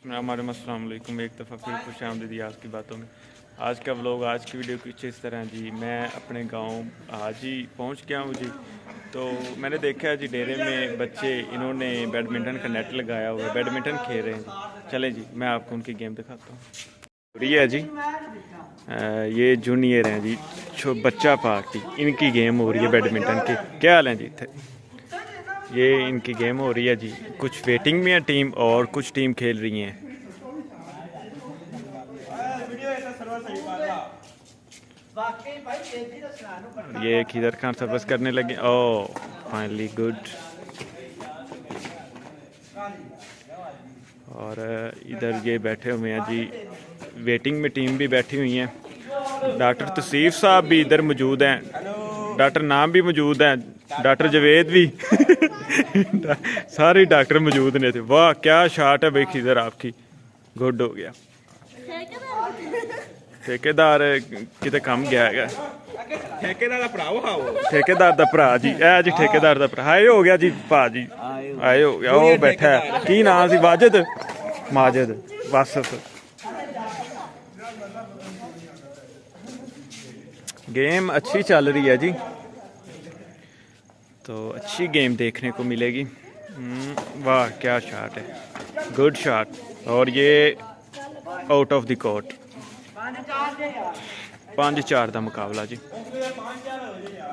हमारे अस्सलाम वालेकुम। एक दफ़ा फिर खुश आमदीदी आज की बातों में। आज का व्लॉग, आज की वीडियो कुछ इस तरह जी। मैं अपने गांव आज ही पहुंच गया हूं जी। तो मैंने देखा है जी डेरे में बच्चे इन्होंने बैडमिंटन का नेट लगाया हुआ है, बैडमिंटन खेल रहे हैं जी। चलें जी, मैं आपको उनकी गेम दिखाता हूँ। ये है जी ये जूनियर हैं जी, बच्चा पार्टी, इनकी गेम हो रही है बैडमिंटन की। क्या हाल है जी? ये इनकी गेम हो रही है जी। कुछ वेटिंग में है टीम और कुछ टीम खेल रही हैं। ये खिदर खान सर्विस करने लगे। ओह फाइनली गुड। और इधर ये बैठे हुए हैं जी, वेटिंग में टीम भी बैठी हुई है। डॉक्टर तसीफ साहब भी इधर मौजूद हैं, डॉक्टर नाम भी मौजूद हैं, डॉक्टर जवेद भी सारे डॉक्टर मौजूद ने थे। वाह क्या शॉट है भाई खिदर आपकी, गुड हो गया। ठेकेदार किते कम गया है। ठेकेदार दा भरा जी, ए जी ठेकेदार दा भरा। हाय हो गया जी भाजी, आए हो गया। वो बैठा है, की नाम सी? वाजिद, माजिद, वासिफ। गेम अच्छी चल रही है जी, तो अच्छी गेम देखने को मिलेगी। वाह क्या शॉट है, गुड शॉट। और ये आउट ऑफ द कोर्ट। 5-4 का मुकाबला जी।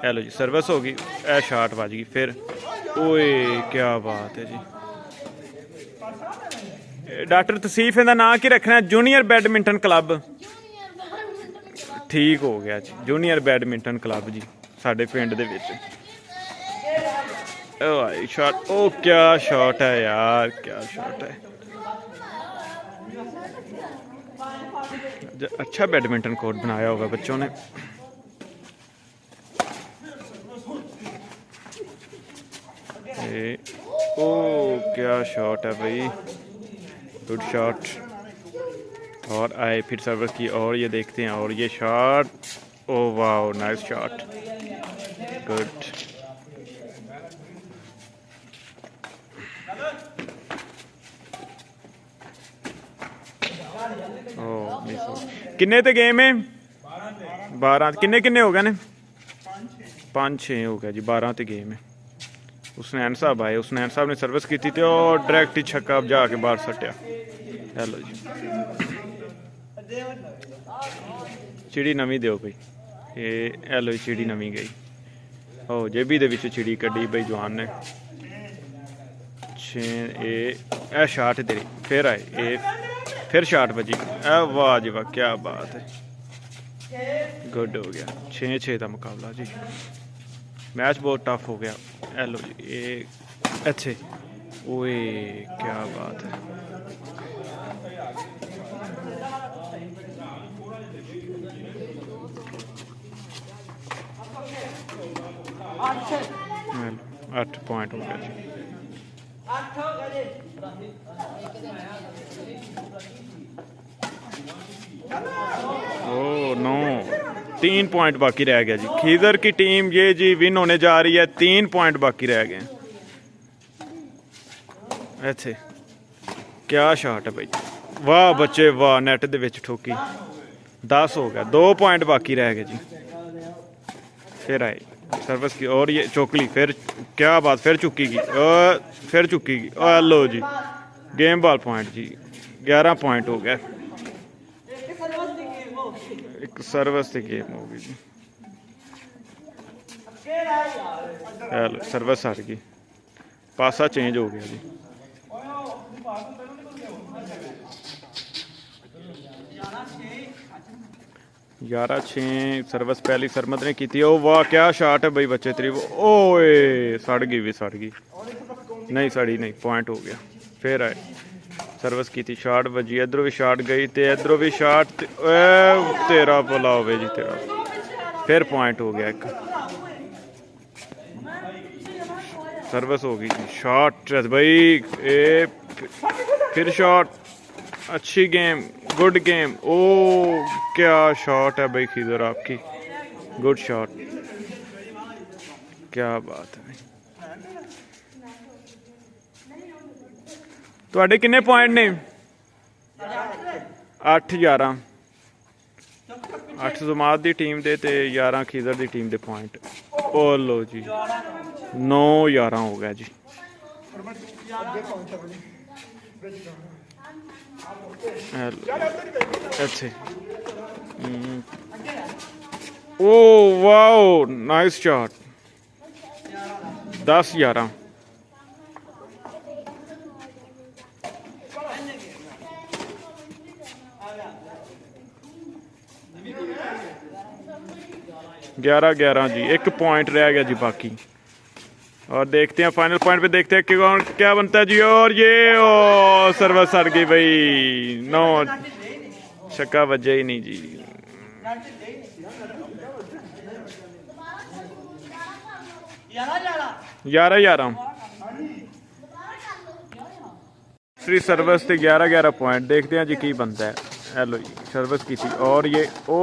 हेलो जी, सर्विस होगी, ए शॉट बज गई फिर। ओए क्या बात है जी। डॉक्टर तसीफ इहदा नाम की रखना है? Junior badminton club. ठीक हो गया जी, जूनियर बैडमिंटन क्लब जी साडे पिंड दे विच। शॉट, ओ क्या शॉट है यार, क्या शॉट है। अच्छा बैडमिंटन कोर्ट बनाया होगा बच्चों ने। ओ क्या शॉट है भाई, गुड शॉट। और आए फिर सर्विस की, और ये देखते हैं, और ये शॉट, ओ वाह नाइस शॉट, गुड। किन्ने ते गेम है? 12। किन्ने किन्ने हो गए ने? 5-6 हो गया जी, 12 ते गेम है। हुसनैन साहब आए, हुसनैन साहब ने सर्विस की थी और डायरेक्ट ही छक्का जाके बाहर सट्टिया। हेलो जी, चिड़ी नवी दो भाई। ये हेलो जी, चिड़ी नवी गई। ओ जेबी दे विच चिड़ी कड्डी भाई जवान ने। 6 ए शॉट तेरी फिर आए, ए फिर शॉट बजी। वाह जी वाह, क्या बात है, गुड हो गया। 6-6 का मुकाबला जी। मैच बहुत टफ हो गया। हेलो जी, ये अच्छे, ओए क्या बात है। हेलो 8 पॉइंट हो गया जी। ओ नो, 3 पॉइंट बाकी रह गया जी। खिदर की टीम ये जी विन होने जा रही है। 3 पॉइंट बाकी रह गए। अच्छे, क्या शॉट है भाई, वाह बच्चे वाह, नेट दे विच ठोकी। 10 हो गया, 2 पॉइंट बाकी रह गए जी। फिर आए सर्विस की, और ये चौकली फिर, क्या बात, फिर चुकीगी, फिर चुकीगी। लो जी, गेम बॉल पॉइंट जी। 11 पॉइंट हो गया। एक सर्विस की गेम होगी जी। हेलो सर्विस हट गई, पासा चेंज हो गया जी। ग्यारह 6 सर्विस पहली सरमत ने की थी। ओ वाह क्या शॉट है भाई बच्चे तेरी। ओए सड़ गई भी, सड़ गई नहीं, सड़ी नहीं, पॉइंट हो गया। फिर आए सर्विस की थी, शॉट बजी, इधरों भी शॉट गई तो इधरों भी शॉट। तेरा भला होवे जी तेरा। फिर पॉइंट हो गया एक। सर्विस हो गई जी, शॉट भाई, ए फिर शॉट। अच्छी गेम, गुड गेम। ओ क्या शॉट है भाई खिदर आपकी, गुड शॉट, क्या बात है भाई। ਤੁਹਾਡੇ ਕਿੰਨੇ ਪੁਆਇੰਟ ਨੇ? 8 11 8 ਜ਼ਮਾਤ ਦੀ ਟੀਮ ਦੇ ਤੇ 11 ਖੀਜ਼ਰ ਦੀ ਟੀਮ ਦੇ ਪੁਆਇੰਟ। ਉਹ ਲੋ ਜੀ 9 11 ਹੋ ਗਿਆ ਜੀ। ਅੱਛਾ ਓ ਵਾਓ ਨਾਈਸ ਸ਼ਾਟ 10 11 11 11 जी। एक पॉइंट रह गया जी बाकी। और देखते हैं फाइनल पॉइंट पे, देखते हैं कि कौन क्या बनता है जी। और ये ओ सर्विस सड़ गई भाई। 9 छक्का बजा ही नहीं जी। 11 11 श्री सर्विस से 11 11 पॉइंट। देखते हैं जी की बनता है। हेलो जी सर्विस की थी और ये ओ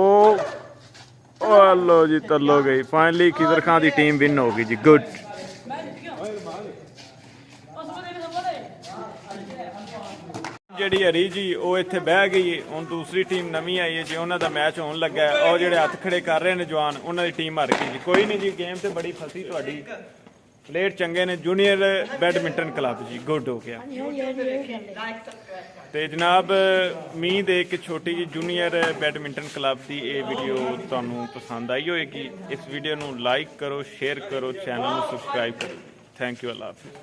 लो जी तलो गई। फाइनली खिजर खान की टीम विन हो गई जी। गुड। ਜਿਹੜੀ ਹਰੀ ਜੀ ਉਹ ਇੱਥੇ ਬਹਿ ਗਈ। ਹੁਣ ਦੂਸਰੀ ਟੀਮ ਨਵੀਂ ਆਈ ਹੈ ਜੀ, ਉਹਨਾਂ ਦਾ ਮੈਚ ਹੋਣ ਲੱਗਾ ਹੈ। ਔਰ ਜਿਹੜੇ ਹੱਥ ਖੜੇ ਕਰ ਰਹੇ ਨੇ ਜਵਾਨ, ਉਹਨਾਂ ਦੀ ਟੀਮ ਹਾਰ ਗਈ ਜੀ। ਕੋਈ ਨਹੀਂ ਜੀ, ਗੇਮ ਤੇ ਬੜੀ ਫਸੀ ਤੁਹਾਡੀ। ਪਲੇਅਰ ਚੰਗੇ ਨੇ। ਜੂਨੀਅਰ ਬੈਡਮਿੰਟਨ ਕਲੱਬ ਜੀ ਗੁੱਡ ਹੋ ਗਿਆ। ਤੇ ਜਨਾਬ ਉਮੀਦ ਹੈ ਕਿ ਛੋਟੀ ਜਿਹੀ ਜੂਨੀਅਰ ਬੈਡਮਿੰਟਨ ਕਲੱਬ ਦੀ ਇਹ ਵੀਡੀਓ ਤੁਹਾਨੂੰ ਪਸੰਦ ਆਈ ਹੋਏਗੀ। ਇਸ ਵੀਡੀਓ ਨੂੰ ਲਾਈਕ ਕਰੋ, ਸ਼ੇਅਰ ਕਰੋ, ਚੈਨਲ ਨੂੰ ਸਬਸਕ੍ਰਾਈਬ ਕਰੋ। Thank you. Allah Hafiz.